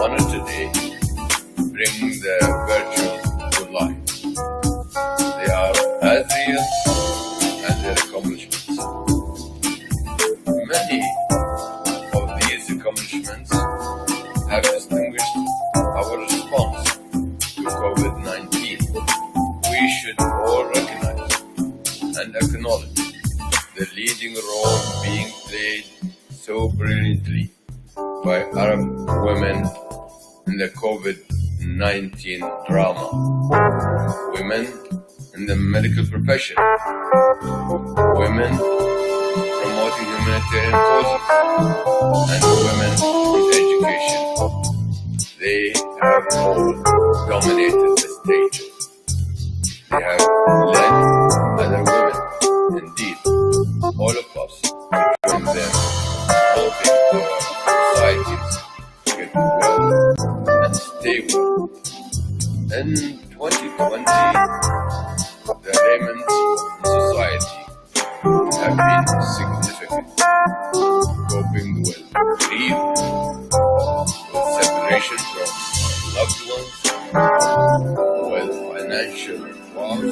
honor today bring the virtue to life. They are as real as their accomplishments. Many of these accomplishments have distinguished our response to COVID-19. We should all recognize and acknowledge the leading role being played so brilliantly by Arab women in the COVID-19 drama. Women in the medical profession, women promoting humanitarian causes, and women in education. They have all dominated the stage. They have led other women. Indeed, all of us join them, helping our societies get well and stay well. In 2020, the elements in society have been significant, coping with grief, with separation from loved ones, with financial loss,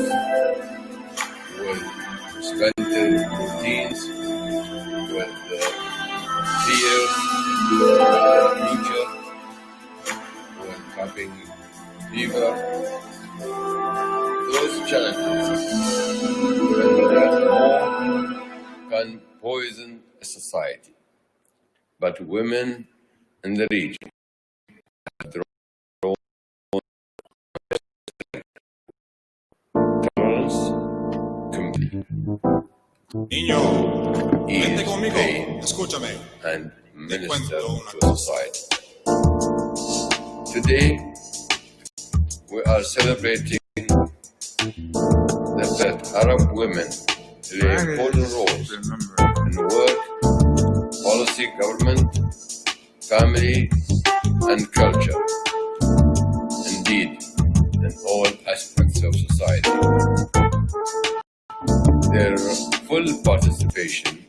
with suspended routines, with fears for the future, with coping fever. Those challenges can poison a society, but women in the region have their own tolerance, complete Niño, vente ease conmigo, pain escúchame. and minister cuento una to cosa. society. Today, we are celebrating that Arab women play important roles in work, policy, government, family, and culture. Indeed, in all aspects of society. Their full participation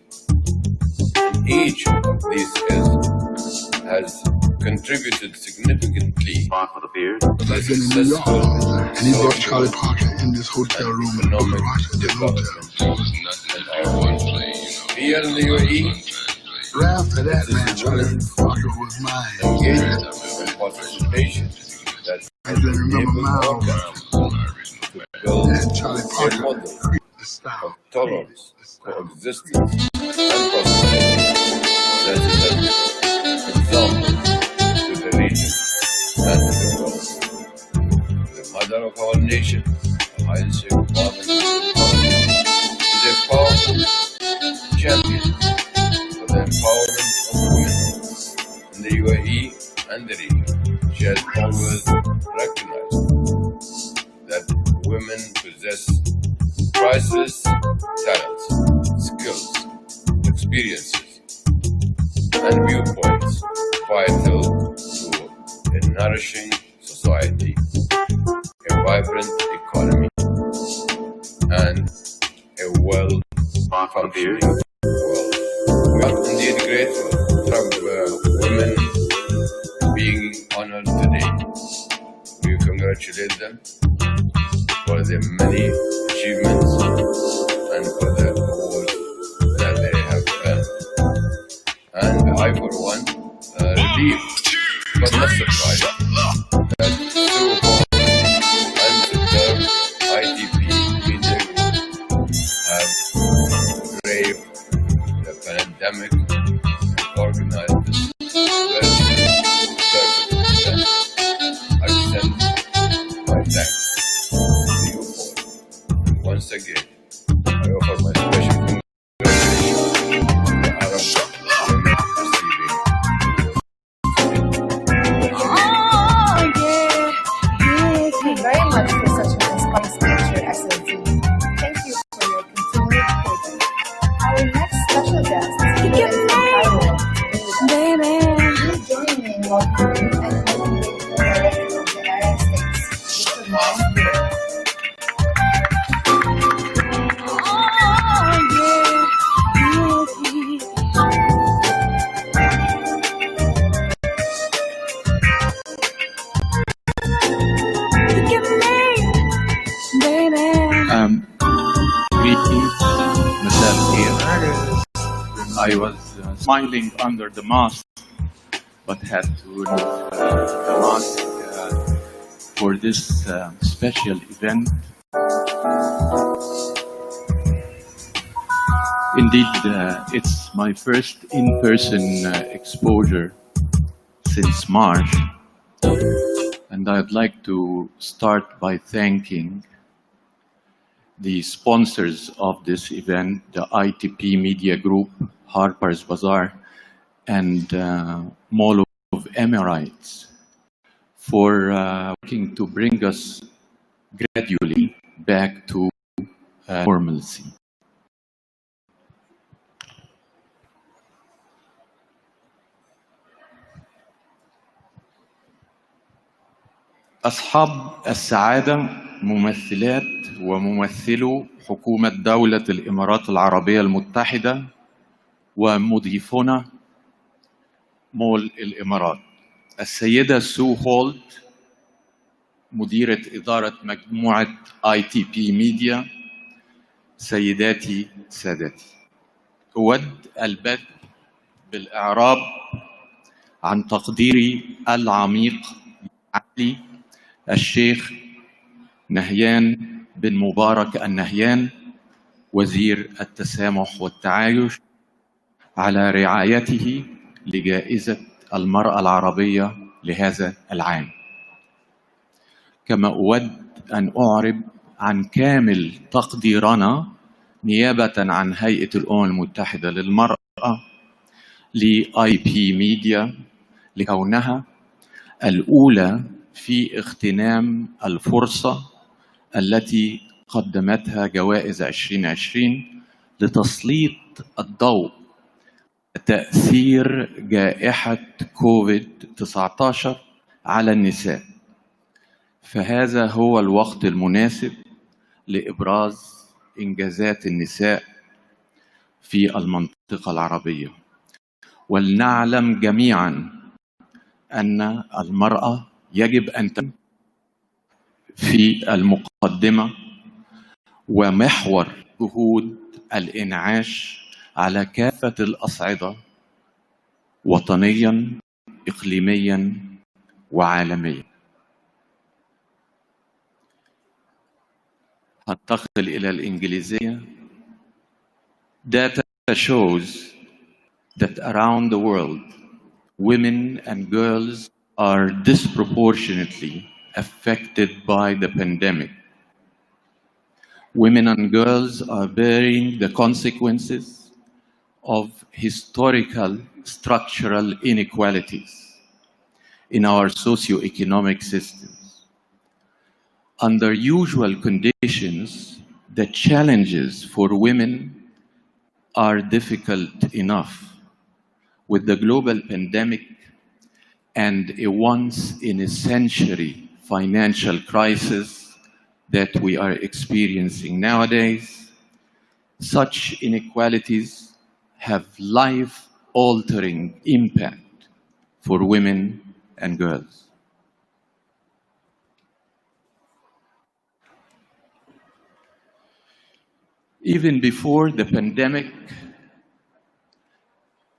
in each of these fields has contributed significantly to the I've been in New York, successful and he brought Charlie Parker in this hotel room in economic Booker Washington Hotel. Here in the UAE, Right after that, man, Charlie Parker was mine. engagement and participation that I just remember enabled Miles organs to build and Charlie a Parker model created the of style. tolerance, coexistence, and prosperity that is an example to the region and to the world. The mother of our nation, Al Sheikh Mohammed bin Zayed, is a powerful champion for the empowerment of women in the UAE and the region. She has always recognized that women possess priceless talents, skills, experiences, and viewpoints vital to a nourishing society, a vibrant economy, and a well-functioning world. We are indeed grateful for women being honored today. We congratulate them for their many achievements and for the awards that they have earned. And I, for one, relieved but not surprised that two undeserved ITP media have braved the pandemic and organized this virtual circuit event. I send my thanks to you all. Once again, I offer my special congratulations to the Arab women receiving the award. I was smiling under the mask, but had to remove the mask for this special event. Indeed, it's my first in-person exposure since March, and I'd like to start by thanking the sponsors of this event, the ITP Media Group, Harper's Bazaar, and Mall of Emirates, for working to bring us gradually back to normalcy. أصحاب السعادة ممثلات وممثلو حكومة دولة الإمارات العربية المتحدة ومضيفنا مول الإمارات، السيدة سو هولت مديرة إدارة مجموعة ITP ميديا، سيداتي سادتي، أود البدء بالإعراب عن تقديري العميق لعلي الشيخ نهيان بن مبارك النهيان وزير التسامح والتعايش على رعايته لجائزة المرأة العربية لهذا العام. كما أود أن أعرب عن كامل تقديرنا نيابة عن هيئة الأمم المتحدة للمرأة لIP ميديا لكونها الأولى في اغتنام الفرصة التي قدمتها جوائز 2020 لتسليط الضوء تأثير جائحة كوفيد-19 على النساء. فهذا هو الوقت المناسب لإبراز إنجازات النساء في المنطقة العربية. ولنعلم جميعا أن المرأة يجب أن تكون في المقدمة ومحور جهود الإنعاش على كافة الأصعدة، وطنيا، إقليميا، وعالميا. هنتقل إلى الإنجليزية. Data shows that around the world, women and girls are disproportionately affected by the pandemic. Women and girls are bearing the consequences of historical structural inequalities in our socio-economic systems. Under usual conditions, the challenges for women are difficult enough. With the global pandemic and a once-in-a-century financial crisis that we are experiencing nowadays, such inequalities have life-altering impact for women and girls. Even before the pandemic,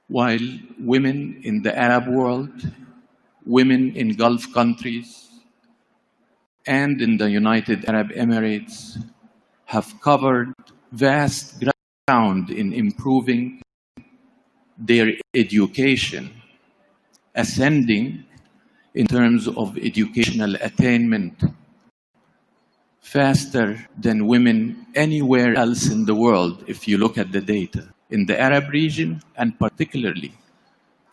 while women in the Arab world, women in Gulf countries, and in the United Arab Emirates have covered vast ground in improving their education, ascending in terms of educational attainment faster than women anywhere else in the world if you look at the data, in the Arab region and particularly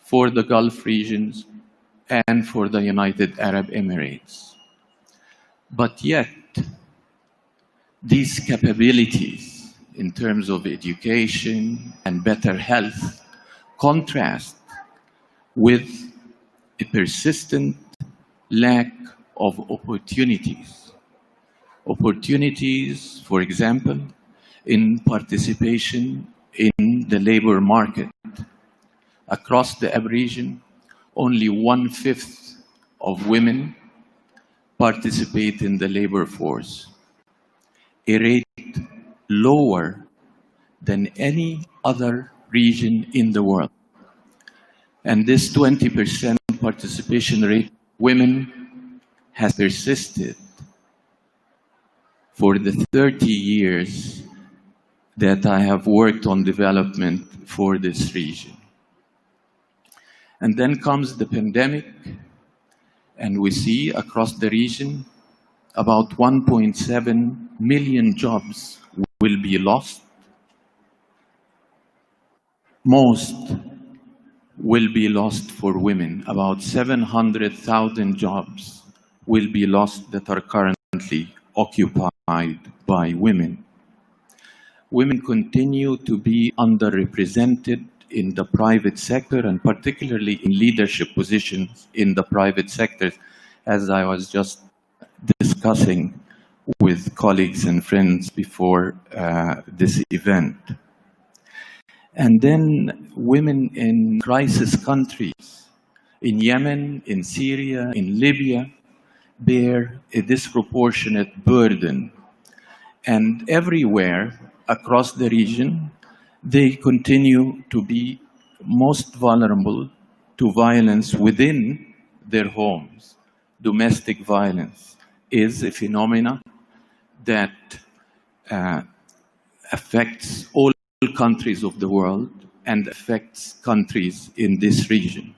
for the Gulf regions and for the United Arab Emirates. But yet, these capabilities in terms of education and better health contrast with a persistent lack of opportunities. Opportunities, for example, in participation in the labor market. Across the Arab region, only 1/5 of women participate in the labor force, a rate lower than any other region in the world. And this 20% participation rate, women, has persisted for the 30 years that I have worked on development for this region. And then comes the pandemic, and we see across the region about 1.7 million jobs will be lost. Most will be lost for women. About 700,000 jobs will be lost that are currently occupied by women. Women continue to be underrepresented in the private sector, and particularly in leadership positions in the private sector, as I was just discussing with colleagues and friends before this event. And then women in crisis countries, in Yemen, in Syria, in Libya, bear a disproportionate burden. And everywhere across the region, they continue to be most vulnerable to violence within their homes. Domestic violence is a phenomenon that affects all countries of the world and affects countries in this region.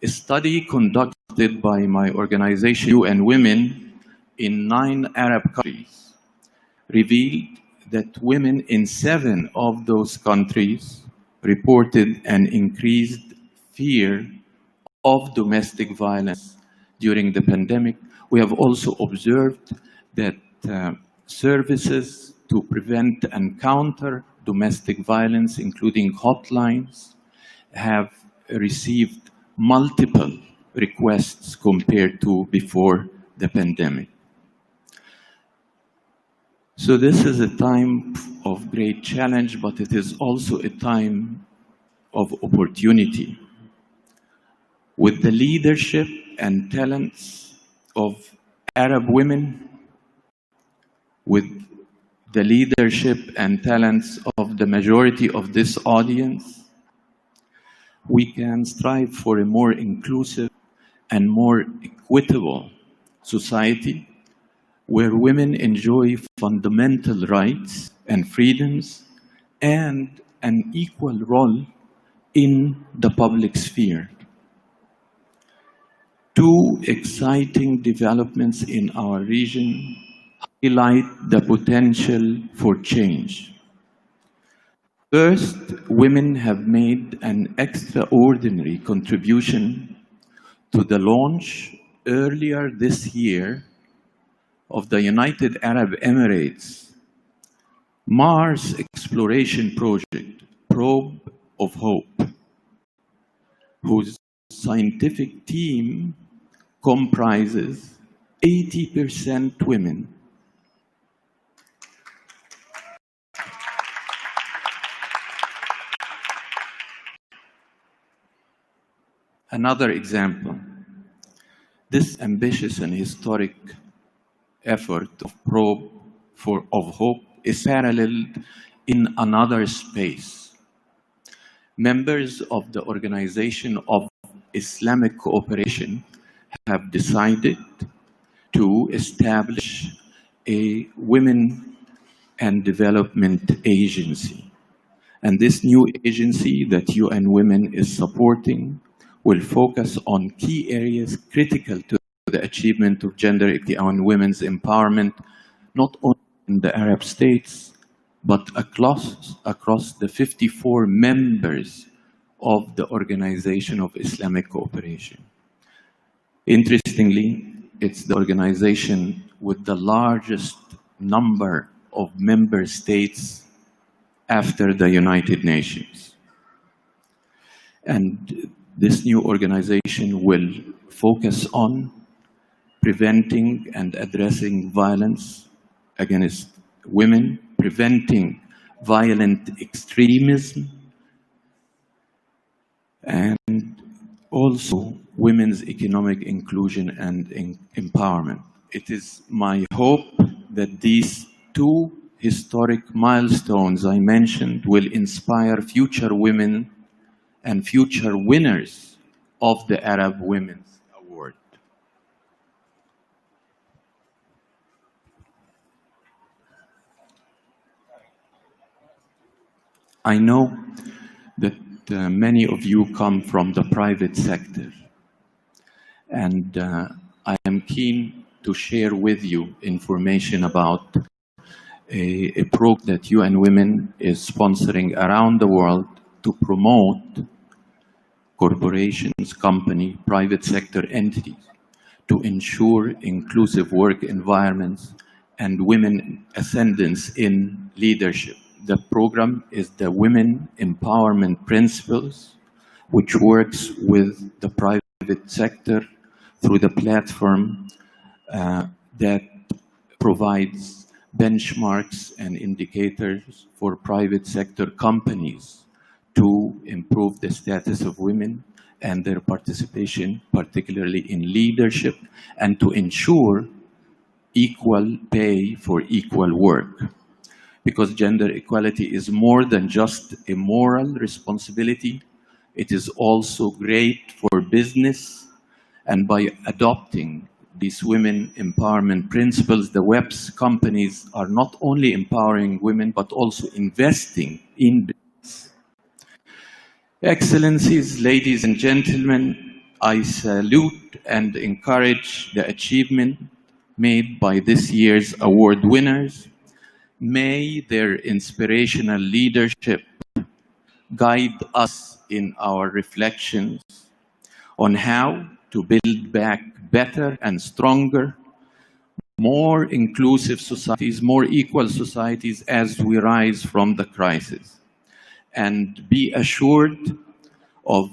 A study conducted by my organization, UN Women, in 9 Arab countries revealed that women in 7 of those countries reported an increased fear of domestic violence during the pandemic. We have also observed that services to prevent and counter domestic violence, including hotlines, have received multiple requests compared to before the pandemic. So this is a time of great challenge, but it is also a time of opportunity. With the leadership and talents of Arab women, with the leadership and talents of the majority of this audience, we can strive for a more inclusive and more equitable society where women enjoy fundamental rights and freedoms and an equal role in the public sphere. 2 exciting developments in our region highlight the potential for change. First, women have made an extraordinary contribution to the launch earlier this year of the United Arab Emirates Mars exploration project, Probe of Hope, whose scientific team comprises 80% women. Another example, this ambitious and historic effort of Probe of Hope is paralleled in another space. Members of the Organization of Islamic Cooperation have decided to establish a Women and Development Agency. And this new agency that UN Women is supporting will focus on key areas critical to the achievement of gender equity and women's empowerment, not only in the Arab states, but across the 54 members of the Organization of Islamic Cooperation. Interestingly, it's the organization with the largest number of member states after the United Nations. And this new organization will focus on preventing and addressing violence against women, preventing violent extremism, and also women's economic inclusion and empowerment. It is my hope that these 2 historic milestones I mentioned will inspire future women and future winners of the Arab Women's Award. I know that many of you come from the private sector, and I am keen to share with you information about a program that UN Women is sponsoring around the world to promote corporations, companies, private sector entities to ensure inclusive work environments and women ascendance in leadership. The program is the Women Empowerment Principles, which works with the private sector through the platform that provides benchmarks and indicators for private sector companies to improve the status of women and their participation, particularly in leadership, and to ensure equal pay for equal work. Because gender equality is more than just a moral responsibility, it is also great for business. And by adopting these women empowerment principles, the WEPS companies are not only empowering women, but also investing in business. Excellencies, ladies and gentlemen, I salute and encourage the achievement made by this year's award winners. May their inspirational leadership guide us in our reflections on how to build back better and stronger, more inclusive societies, more equal societies as we rise from the crisis. And be assured of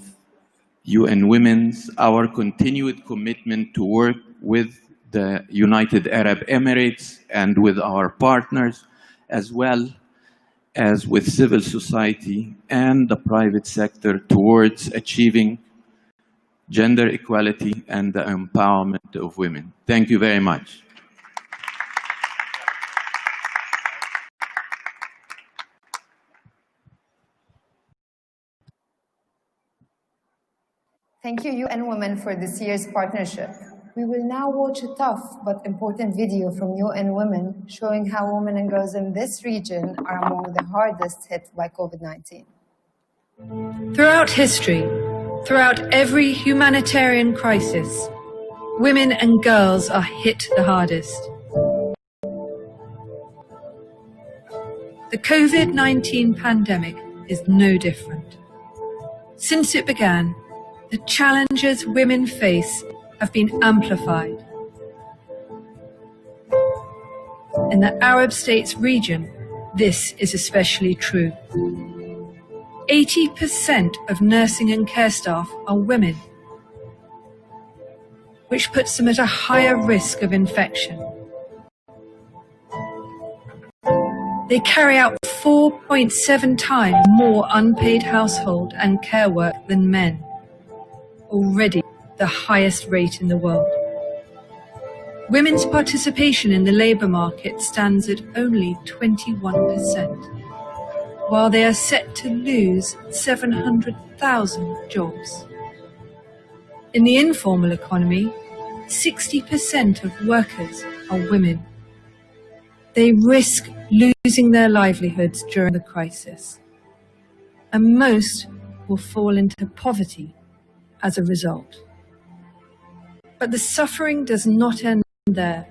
UN Women's, our continued commitment to work with the United Arab Emirates and with our partners, as well as with civil society and the private sector towards achieving gender equality and the empowerment of women. Thank you very much. Thank you, UN Women, for this year's partnership. We will now watch a tough but important video from UN Women showing how women and girls in this region are among the hardest hit by COVID-19. Throughout history, throughout every humanitarian crisis, women and girls are hit the hardest. The COVID-19 pandemic is no different. Since it began, the challenges women face have been amplified. In the Arab states region, this is especially true. 80% of nursing and care staff are women, which puts them at a higher risk of infection. They carry out 4.7 times more unpaid household and care work than men, already the highest rate in the world. Women's participation in the labour market stands at only 21%, while they are set to lose 700,000 jobs. In the informal economy, 60% of workers are women. They risk losing their livelihoods during the crisis, and most will fall into poverty as a result. But the suffering does not end there.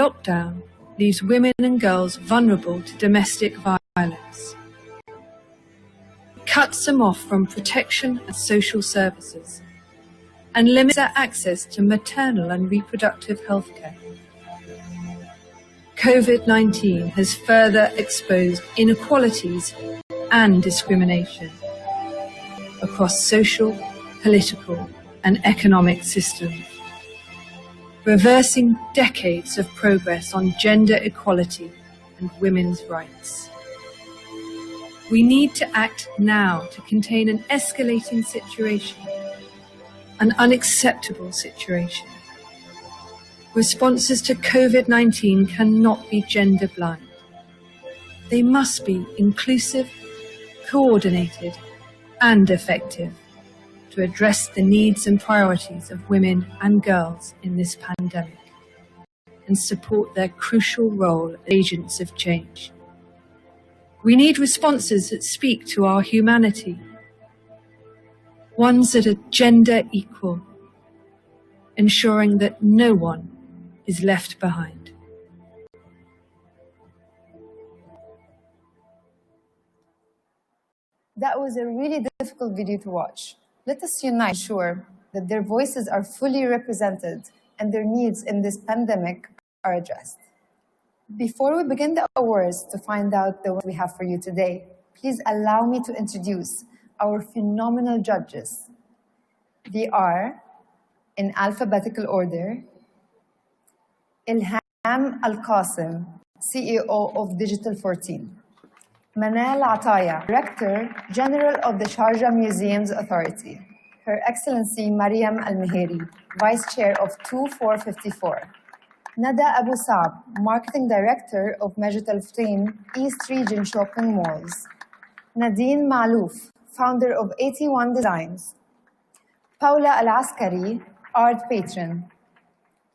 Lockdown leaves women and girls vulnerable to domestic violence. It cuts them off from protection and social services and limits their access to maternal and reproductive health care. COVID-19 has further exposed inequalities and discrimination across social, political, and economic systems, reversing decades of progress on gender equality and women's rights. We need to act now to contain an escalating situation, an unacceptable situation. Responses to COVID-19 cannot be gender blind. They must be inclusive, coordinated, and effective to address the needs and priorities of women and girls in this pandemic and support their crucial role as agents of change. We need responses that speak to our humanity, ones that are gender equal, ensuring that no one is left behind. That was a really difficult video to watch. Let us unite to ensure that their voices are fully represented and their needs in this pandemic are addressed. Before we begin the awards to find out the ones we have for you today, please allow me to introduce our phenomenal judges. They are, in alphabetical order, Ilham Al-Qasim, CEO of Digital 14. Manal Ataya, Director General of the Sharjah Museums Authority. Her Excellency Mariam Al-Meheri, Vice Chair of 2454. Nada Abu Saab, Marketing Director of Majid Al Futtaim East Region Shopping Malls. Nadine Malouf, Founder of 81 Designs. Paula Al-Askari, Art Patron.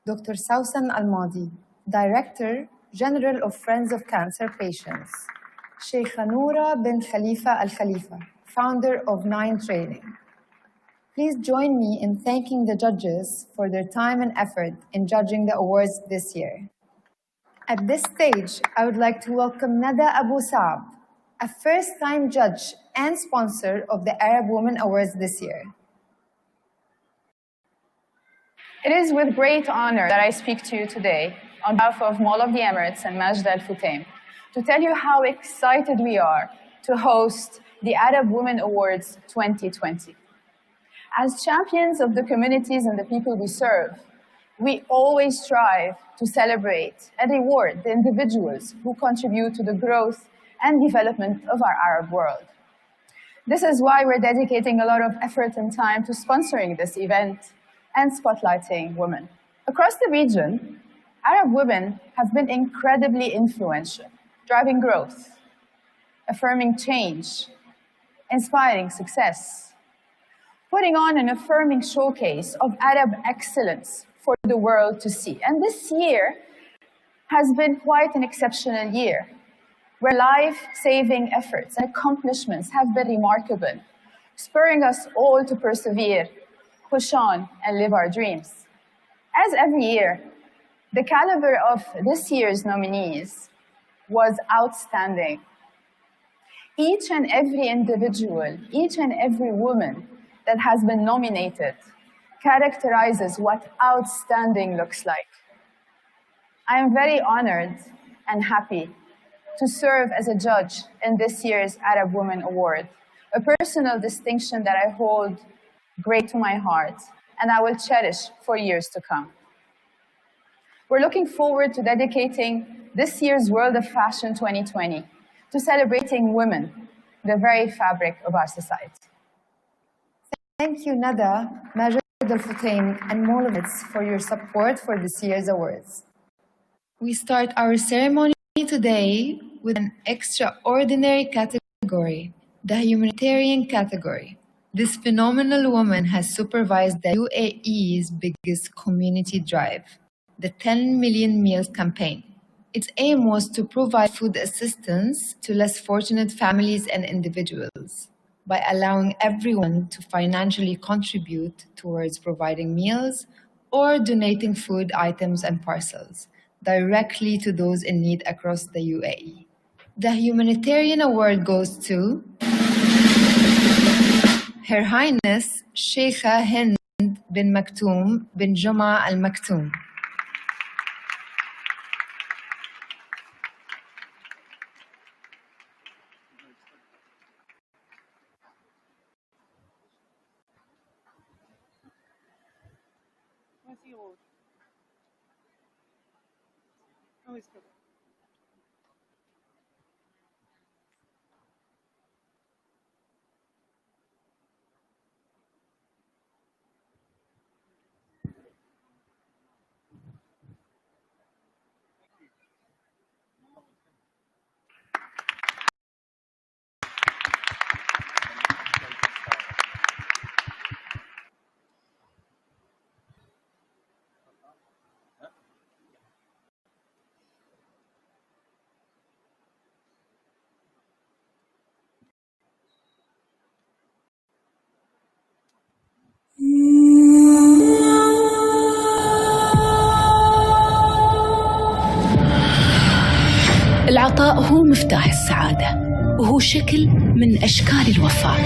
Dr. Sausan Al-Madi, Director General of Friends of Cancer Patients. Sheikha Noura bin Khalifa Al-Khalifa, Founder of Nine Training. Please join me in thanking the judges for their time and effort in judging the awards this year. At this stage, I would like to welcome Nada Abu Saab, a first-time judge and sponsor of the Arab Women Awards this year. It is with great honor that I speak to you today on behalf of Mall of the Emirates and Majd Al Futtaim to tell you how excited we are to host the Arab Women Awards 2020. As champions of the communities and the people we serve, we always strive to celebrate and reward the individuals who contribute to the growth and development of our Arab world. This is why we're dedicating a lot of effort and time to sponsoring this event and spotlighting women. Across the region, Arab women have been incredibly influential, driving growth, affirming change, inspiring success, putting on an affirming showcase of Arab excellence for the world to see. And this year has been quite an exceptional year, where life-saving efforts and accomplishments have been remarkable, spurring us all to persevere, push on, and live our dreams. As every year, the caliber of this year's nominees was outstanding. Each and every individual, each and every woman that has been nominated characterizes what outstanding looks like. I am very honored and happy to serve as a judge in this year's Arab Women Award, a personal distinction that I hold great to my heart and I will cherish for years to come. We're looking forward to dedicating this year's World of Fashion 2020 to celebrating women, the very fabric of our society. Thank you, Nada, Majd Al Futtaim, and Mall of Emirates for your support for this year's awards. We start our ceremony today with an extraordinary category, the humanitarian category. This phenomenal woman has supervised the UAE's biggest community drive, the 10 Million Meals campaign. Its aim was to provide food assistance to less fortunate families and individuals by allowing everyone to financially contribute towards providing meals or donating food items and parcels directly to those in need across the UAE. The humanitarian award goes to Her Highness Sheikha Hind bin Maktoum bin Juma Al Maktoum. العطاء هو مفتاح السعادة، وهو شكل من أشكال الوفاء.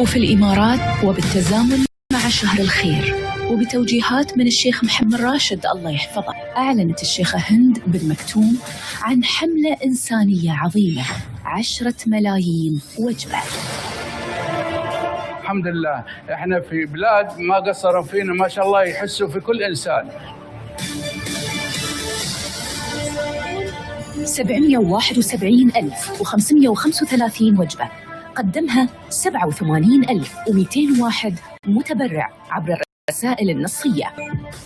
وفي الإمارات وبالتزامن مع شهر الخير وبتوجيهات من الشيخ محمد راشد الله يحفظه، أعلنت الشيخة هند بن مكتوم عن حملة إنسانية عظيمة 10 ملايين وجبة. الحمد لله احنا في بلاد ما قصروا فينا ما شاء الله، يحسوا في كل إنسان. 771,535 وجبة قدمها 87,201 متبرع عبر الرسائل النصية.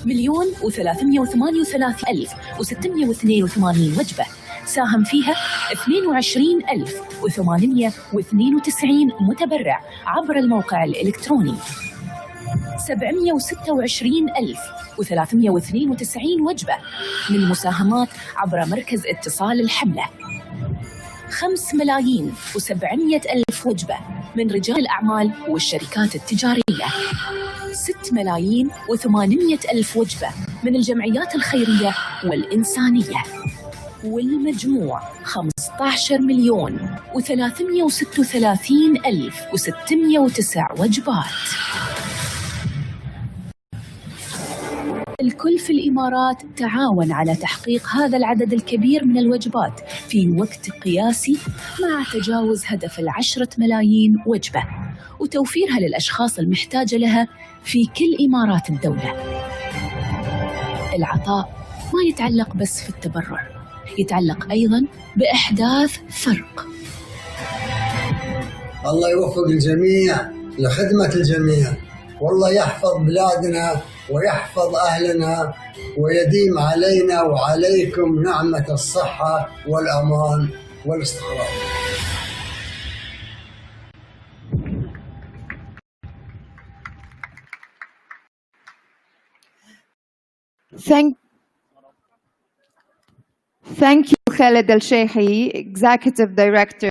1,338,682 وجبة ساهم فيها 22,892 متبرع عبر الموقع الإلكتروني. 726,392 وجبة من مساهمات عبر مركز اتصال الحملة. 5,700,000 وجبة من رجال الأعمال والشركات التجارية. 6,800,000 وجبة من الجمعيات الخيرية والإنسانية. والمجموع 15,336,609 وجبات. الكل في الإمارات تعاون على تحقيق هذا العدد الكبير من الوجبات في وقت قياسي، مع تجاوز هدف 10 ملايين وجبة وتوفيرها للأشخاص المحتاجة لها في كل إمارات الدولة. العطاء ما يتعلق بس في التبرع، يتعلق أيضاً بإحداث فرق. الله يوفق الجميع لخدمة الجميع، والله يحفظ بلادنا ويحفظ أهلنا ويديم علينا وعليكم نعمة الصحة والأمان والاستقرار. Thank you, Khaled Al Sheikhi, Executive Director,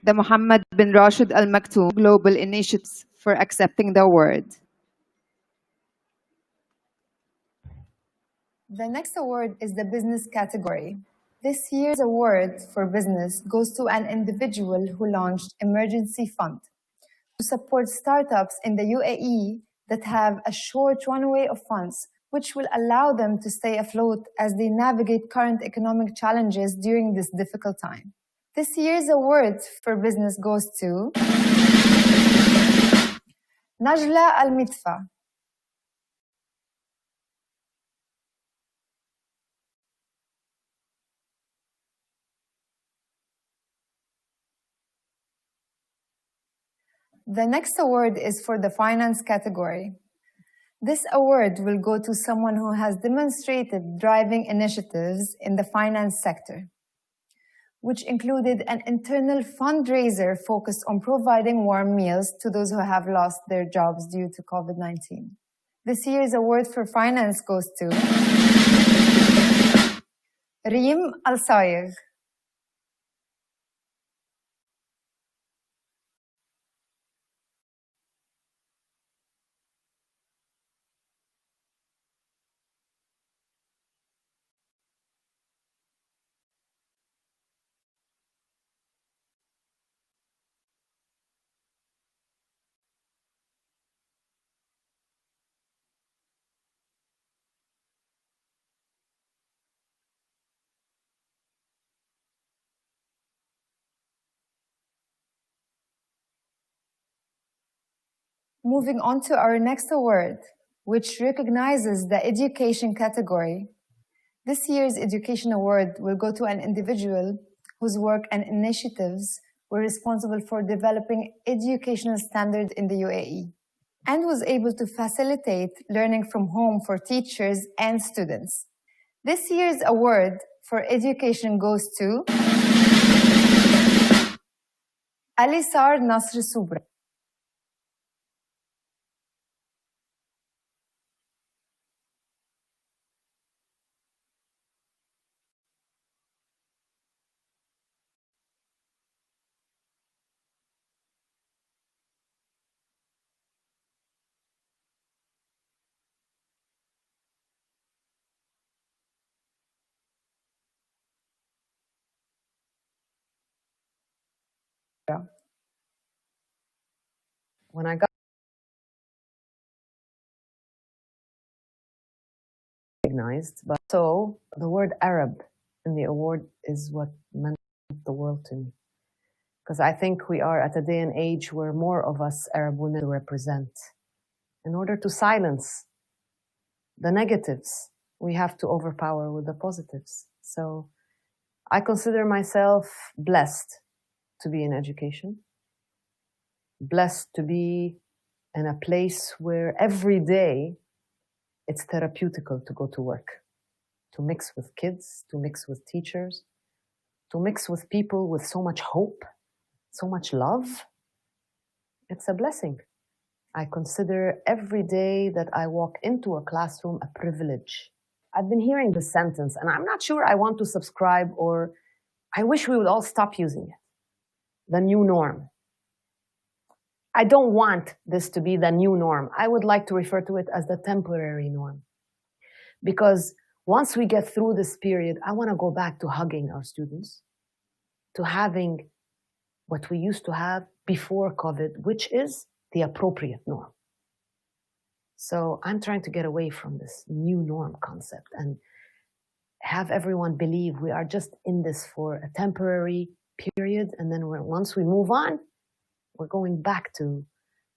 the Mohammed bin Rashid Al Maktoum Global Initiatives, for accepting the award. The next award is the business category. This year's award for business goes to an individual who launched Emergency Fund to support startups in the UAE that have a short runway of funds, which will allow them to stay afloat as they navigate current economic challenges during this difficult time. This year's award for business goes to Najla Al Mitfa. The next award is for the finance category. This award will go to someone who has demonstrated driving initiatives in the finance sector, which included an internal fundraiser focused on providing warm meals to those who have lost their jobs due to COVID-19. This year's award for finance goes to Reem Al-Saigh. Moving on to our next award, which recognizes the education category. This year's education award will go to an individual whose work and initiatives were responsible for developing educational standards in the UAE and was able to facilitate learning from home for teachers and students. This year's award for education goes to Alisar Nasr Subra. When I got recognized, but so the word Arab in the award is what meant the world to me. Because I think we are at a day and age where more of us Arab women represent. In order to silence the negatives, we have to overpower with the positives. So I consider myself blessed to be in education, blessed to be in a place where every day it's therapeutical to go to work, to mix with kids, to mix with teachers, to mix with people with so much hope, so much love. It's a blessing. I consider every day that I walk into a classroom a privilege. I've been hearing this sentence, and I'm not sure I want to subscribe, or I wish we would all stop using it. The new norm. I don't want this to be the new norm. I would like to refer to it as the temporary norm. Because once we get through this period, I want to go back to hugging our students, to having what we used to have before COVID, which is the appropriate norm. So I'm trying to get away from this new norm concept and have everyone believe we are just in this for a temporary period, and then once we move on, we're going back to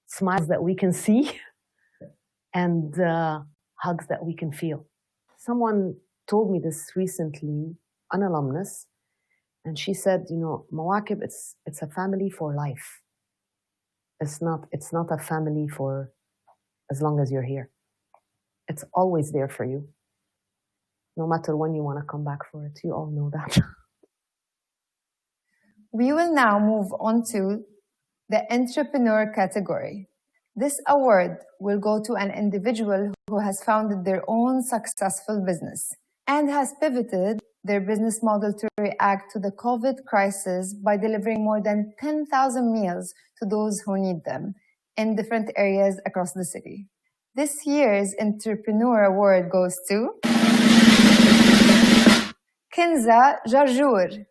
smiles that we can see and hugs that we can feel. Someone told me this recently, an alumnus, and she said, you know, Mawakib, it's a family for life. It's not a family for as long as you're here. It's always there for you, no matter when you want to come back for it. You all know that. We will now move on to the entrepreneur category. This award will go to an individual who has founded their own successful business and has pivoted their business model to react to the COVID crisis by delivering more than 10,000 meals to those who need them in different areas across the city. This year's Entrepreneur Award goes to Kinza Jarjour.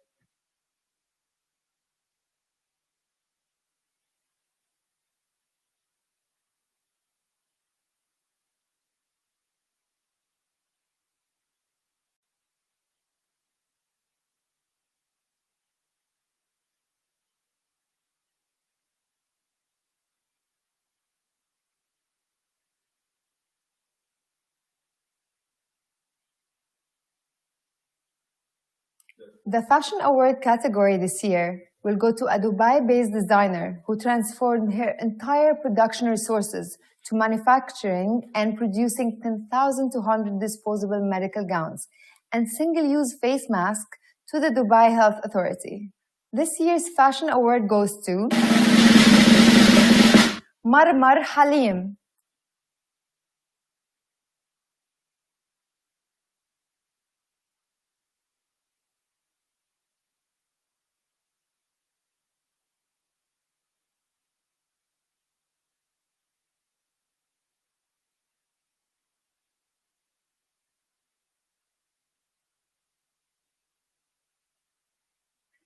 The Fashion Award category this year will go to a Dubai-based designer who transformed her entire production resources to manufacturing and producing 10,200 disposable medical gowns and single-use face masks to the Dubai Health Authority. This year's Fashion Award goes to Marmar Halim.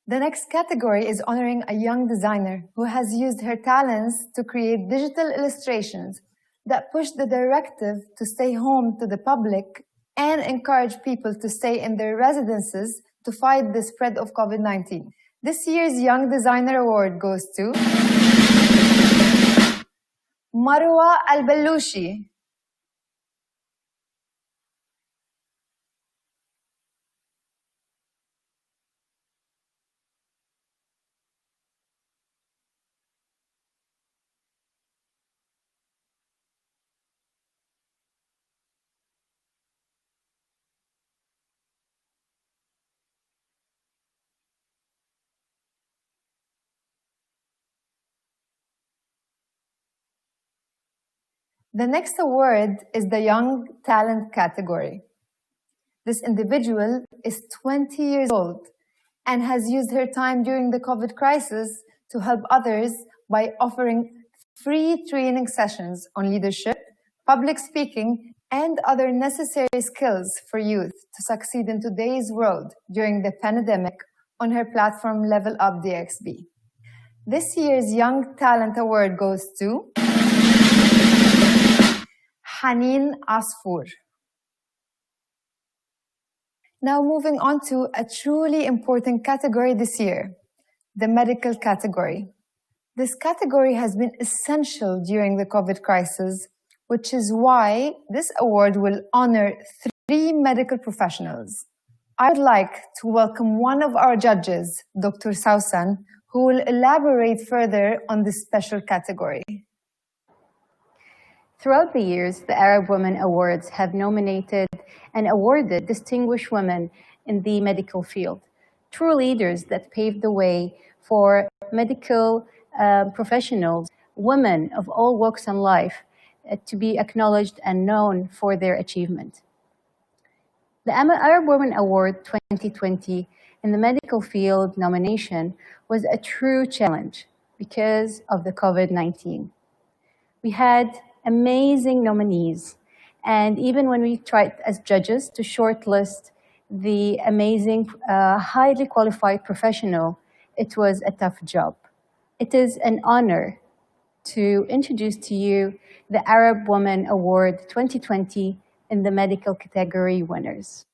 The next category is honoring a young designer who has used her talents to create digital illustrations that push the directive to stay home to the public and encourage people to stay in their residences to fight the spread of COVID-19. This year's Young Designer Award goes to Marwa Al-Balushi. The next award is the Young Talent category. This individual is 20 years old and has used her time during the COVID crisis to help others by offering free training sessions on leadership, public speaking, and other necessary skills for youth to succeed in today's world during the pandemic on her platform Level Up DXB. This year's Young Talent Award goes to Haneen Asfour. Now moving on to a truly important category this year, the medical category. This category has been essential during the COVID crisis, which is why this award will honor 3 medical professionals. I would like to welcome one of our judges, Dr. Sausan, who will elaborate further on this special category. Throughout the years, the Arab Women Awards have nominated and awarded distinguished women in the medical field, true leaders that paved the way for medical professionals, women of all walks in life, to be acknowledged and known for their achievement. The Arab Women Award 2020 in the medical field nomination was a true challenge because of the COVID-19. We had amazing nominees, and even when we tried as judges to shortlist the amazing, highly qualified professional, it was a tough job. It is an honor to introduce to you the Arab Women Award 2020 in the medical category winners.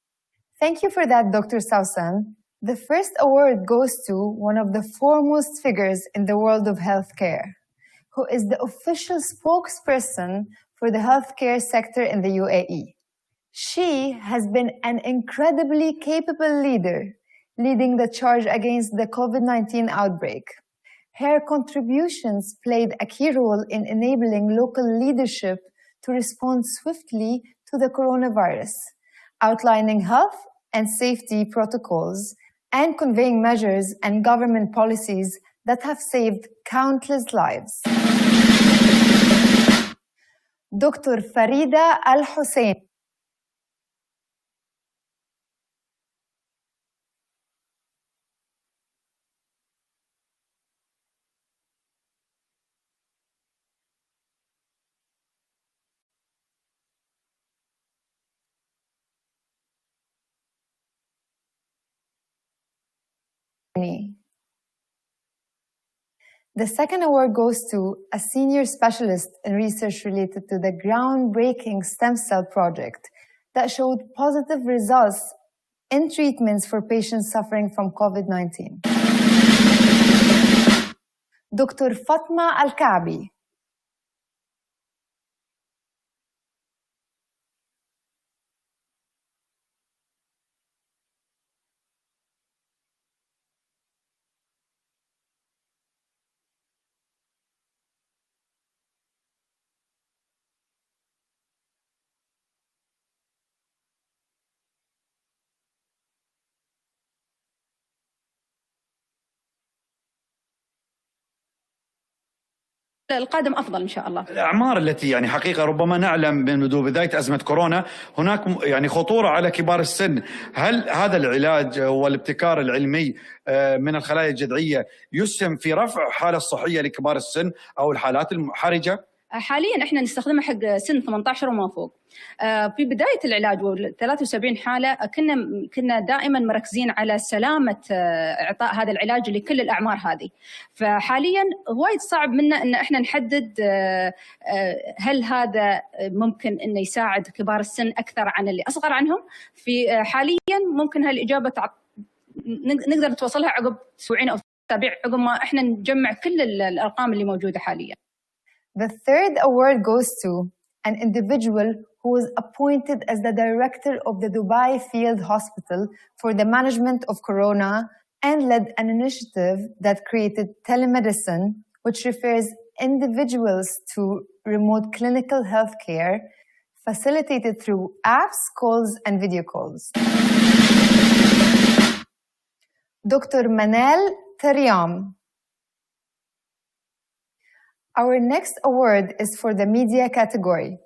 Thank you for that, Dr. Sausan. The first award goes to one of the foremost figures in the world of healthcare, who is the official spokesperson for the healthcare sector in the UAE. She has been an incredibly capable leader, leading the charge against the COVID-19 outbreak. Her contributions played a key role in enabling local leadership to respond swiftly to the coronavirus, outlining health and safety protocols and conveying measures and government policies that have saved countless lives. Dr. Farida Al-Hussein. The second award goes to a senior specialist in research related to the groundbreaking stem cell project that showed positive results in treatments for patients suffering from COVID-19. Dr. Fatma Al-Kaabi. القادم أفضل إن شاء الله. الأعمار التي يعني حقيقة ربما نعلم منذ بداية أزمة كورونا هناك يعني خطورة على كبار السن. هل هذا العلاج والابتكار العلمي من الخلايا الجذعية يسهم في رفع الحالة الصحية لكبار السن أو الحالات الحرجة؟ حاليا احنا نستخدمها حق سن 18 وما فوق. في بدايه العلاج وال 73 حاله كنا دائما مركزين على سلامه اعطاء هذا العلاج لكل الاعمار هذه. فحاليا وايد صعب منا ان احنا نحدد هل هذا ممكن انه يساعد كبار السن اكثر عن اللي اصغر عنهم. في حاليا ممكن هالاجابه نقدر نتوصلها عقب اسبوعين او اسابيع عقب ما احنا نجمع كل الارقام اللي موجوده حاليا. The third award goes to an individual who was appointed as the director of the Dubai Field Hospital for the management of corona and led an initiative that created telemedicine, which refers individuals to remote clinical health care facilitated through apps, calls, and video calls. Dr. Manal Taryam. Our next award is for the media category.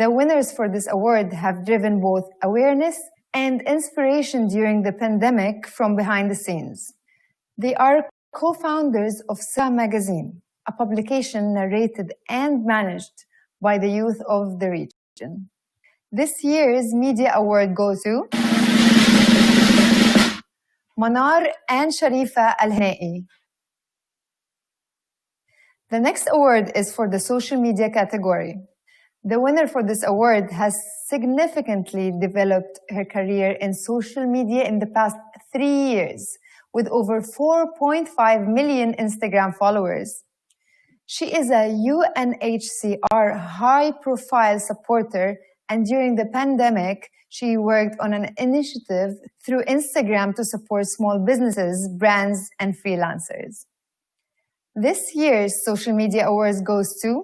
The winners for this award have driven both awareness and inspiration during the pandemic from behind the scenes. They are co-founders of Sa Magazine, a publication narrated and managed by the youth of the region. This year's media award goes to Manar and Sharifa Al-Hanai. The next award is for the social media category. The winner for this award has significantly developed her career in social media in the past 3 years, with over 4.5 million Instagram followers. She is a UNHCR high-profile supporter, and during the pandemic, she worked on an initiative through Instagram to support small businesses, brands, and freelancers. This year's Social Media Awards goes to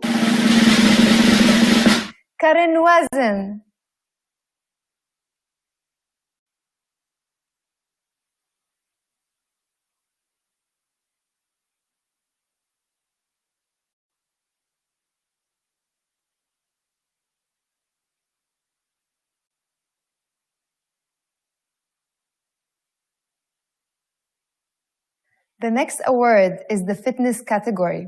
Karen Wazen. The next award is the fitness category.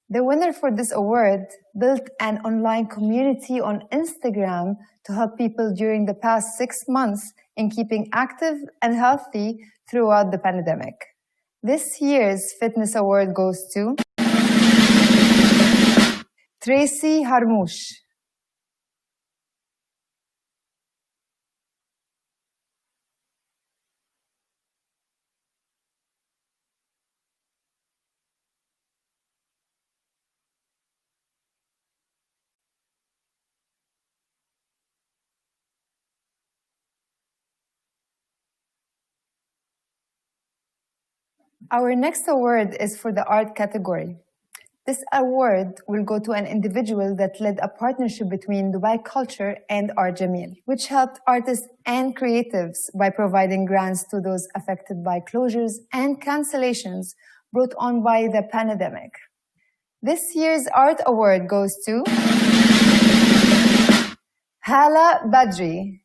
The winner for this award built an online community on Instagram to help people during the past 6 months in keeping active and healthy throughout the pandemic. This year's fitness award goes to Tracy Harmouche. Our next award is for the art category. This award will go to an individual that led a partnership between Dubai Culture and Art Jamil, which helped artists and creatives by providing grants to those affected by closures and cancellations brought on by the pandemic. This year's art award goes to Hala Badri.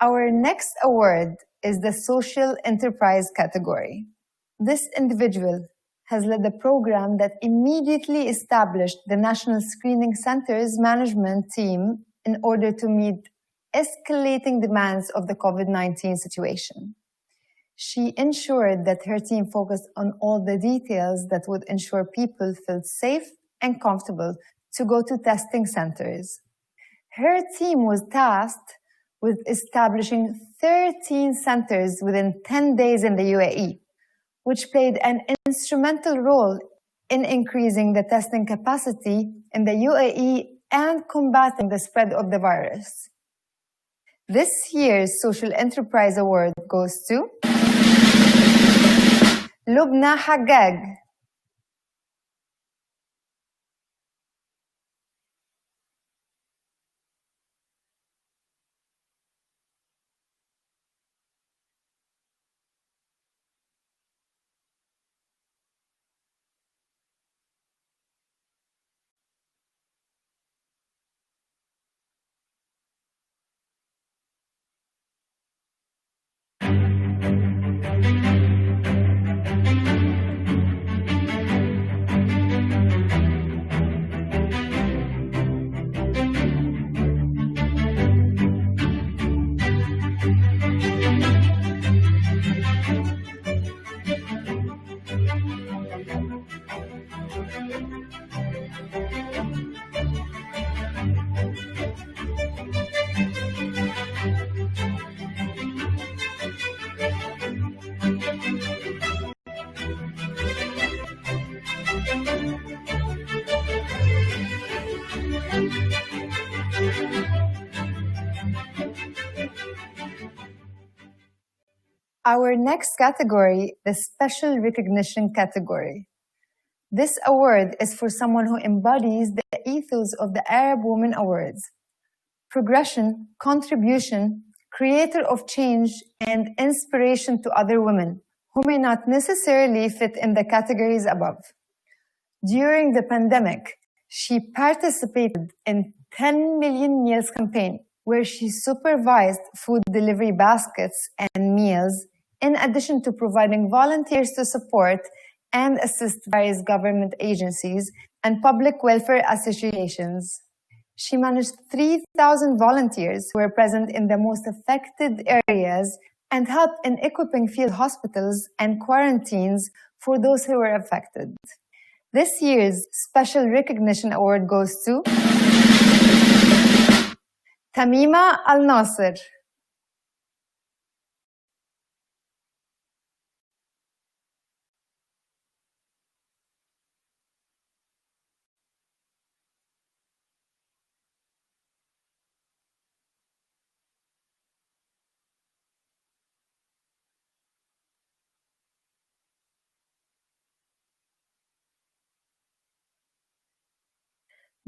Our next award is the Social Enterprise category. This individual has led a program that immediately established the National Screening Center's management team in order to meet escalating demands of the COVID-19 situation. She ensured that her team focused on all the details that would ensure people felt safe and comfortable to go to testing centers. Her team was tasked with establishing 13 centers within 10 days in the UAE, which played an instrumental role in increasing the testing capacity in the UAE and combating the spread of the virus. This year's Social Enterprise Award goes to Lubna Haggag. Our next category, the Special Recognition category. This award is for someone who embodies the ethos of the Arab Women Awards. Progression, contribution, creator of change, and inspiration to other women who may not necessarily fit in the categories above. During the pandemic, she participated in 10 Million Meals campaign, where she supervised food delivery baskets and meals, in addition to providing volunteers to support and assist various government agencies and public welfare associations. She managed 3,000 volunteers who were present in the most affected areas and helped in equipping field hospitals and quarantines for those who were affected. This year's Special Recognition Award goes to Tamima Al-Nasser.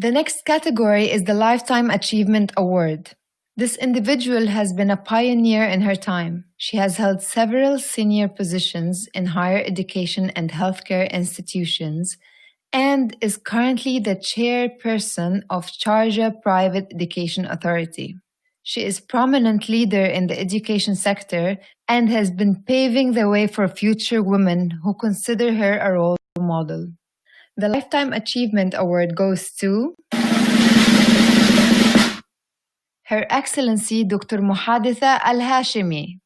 The next category is the Lifetime Achievement Award. This individual has been a pioneer in her time. She has held several senior positions in higher education and healthcare institutions and is currently the chairperson of Sharjah Private Education Authority. She is a prominent leader in the education sector and has been paving the way for future women who consider her a role model. The Lifetime Achievement Award goes to Her Excellency Dr. Muhaditha Al-Hashimi.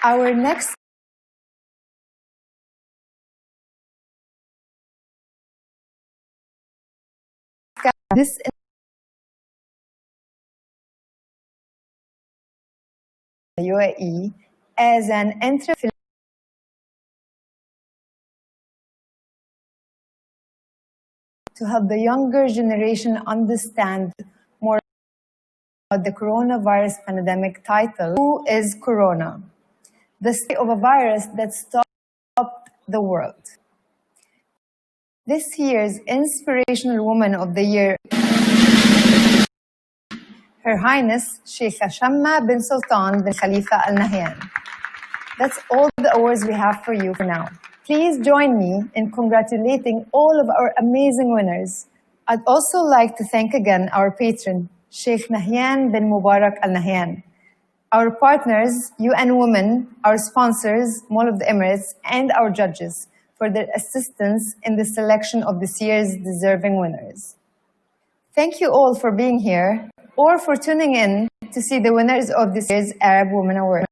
Our next this UAE as an entry to help the younger generation understand more about the coronavirus pandemic title, Who is Corona? The story of a virus that stopped the world. This year's Inspirational Woman of the Year, Her Highness Sheikha Shamma bin Sultan bin Khalifa Al Nahyan. That's all the awards we have for you for now. Please join me in congratulating all of our amazing winners. I'd also like to thank again our patron, Sheikh Nahyan bin Mubarak Al Nahyan, our partners, UN Women, our sponsors, Mall of the Emirates, and our judges for their assistance in the selection of this year's deserving winners. Thank you all for being here or for tuning in to see the winners of this year's Arab Women Award.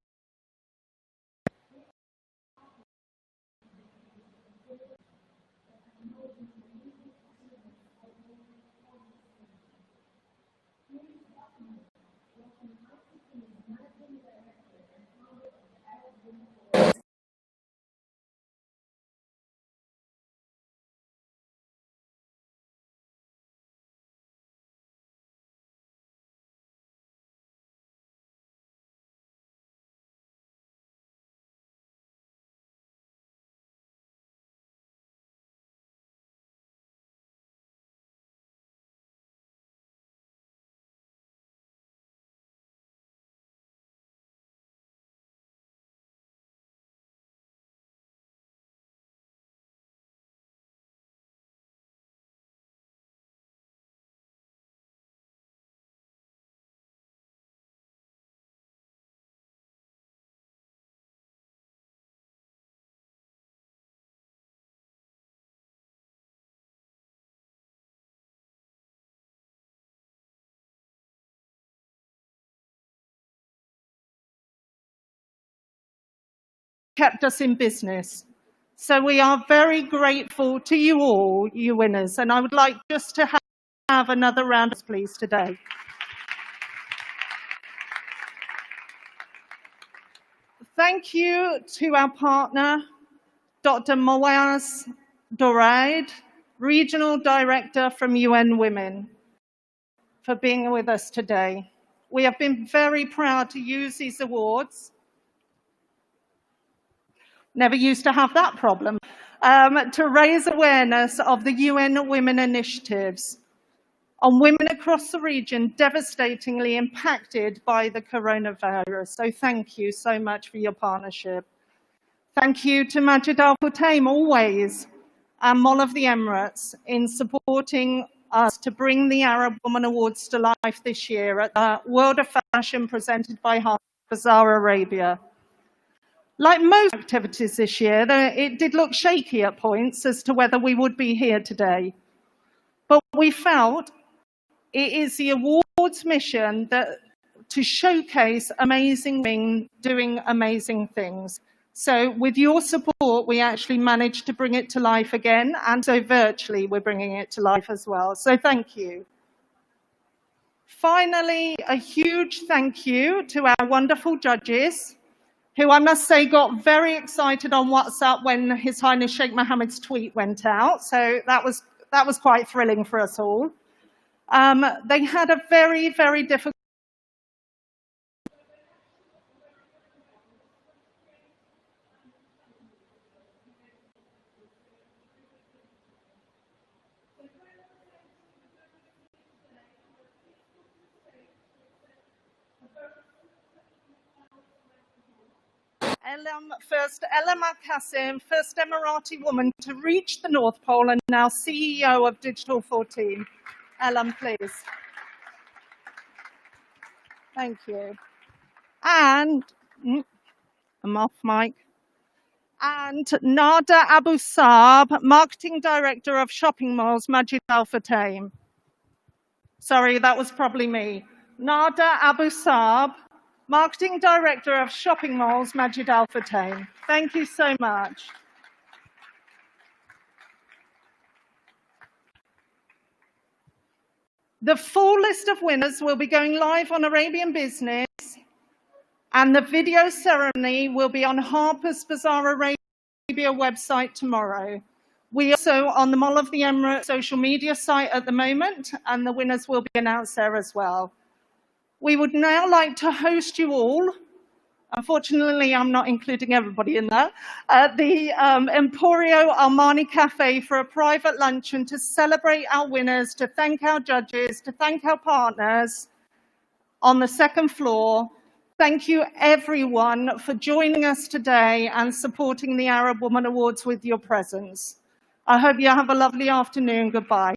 Kept us in business. So we are very grateful to you all, you winners, and I would like just to have another round of applause, please, today. Thank you to our partner, Dr. Mawaz Doraid, Regional Director from UN Women, for being with us today. We have been very proud to use these awards. Never used to have that problem, to raise awareness of the UN Women initiatives on women across the region devastatingly impacted by the coronavirus. So thank you so much for your partnership. Thank you to Majid Al Futtaim always, and Mall of the Emirates, in supporting us to bring the Arab Woman Awards to life this year at the World of Fashion presented by Bazaar Arabia. Like most activities this year, it did look shaky at points as to whether we would be here today. But we felt it is the awards mission to showcase amazing women doing amazing things. So with your support, we actually managed to bring it to life again, and so virtually we're bringing it to life as well. So thank you. Finally, a huge thank you to our wonderful judges, who I must say got very excited on WhatsApp when His Highness Sheikh Mohammed's tweet went out. So that was quite thrilling for us all. They had a very, very difficult First Elam Al-Qasim, first Emirati woman to reach the North Pole and now CEO of Digital 14. Elam, please. Thank you. And, I'm off mic. and Nada Abu Saab, Marketing Director of Shopping Malls, Majid Al Futtaim. Sorry, that was probably me. Nada Abu Saab, Marketing Director of Shopping Malls, Majid Al Futtaim. Thank you so much. The full list of winners will be going live on Arabian Business, and the video ceremony will be on Harper's Bazaar Arabia website tomorrow. We are also on the Mall of the Emirates social media site at the moment, and the winners will be announced there as well. We would now like to host you all, unfortunately I'm not including everybody in that, at the Emporio Armani Cafe for a private luncheon to celebrate our winners, to thank our judges, to thank our partners on the second floor. Thank you everyone for joining us today and supporting the Arab Woman Awards with your presence. I hope you have a lovely afternoon. Goodbye.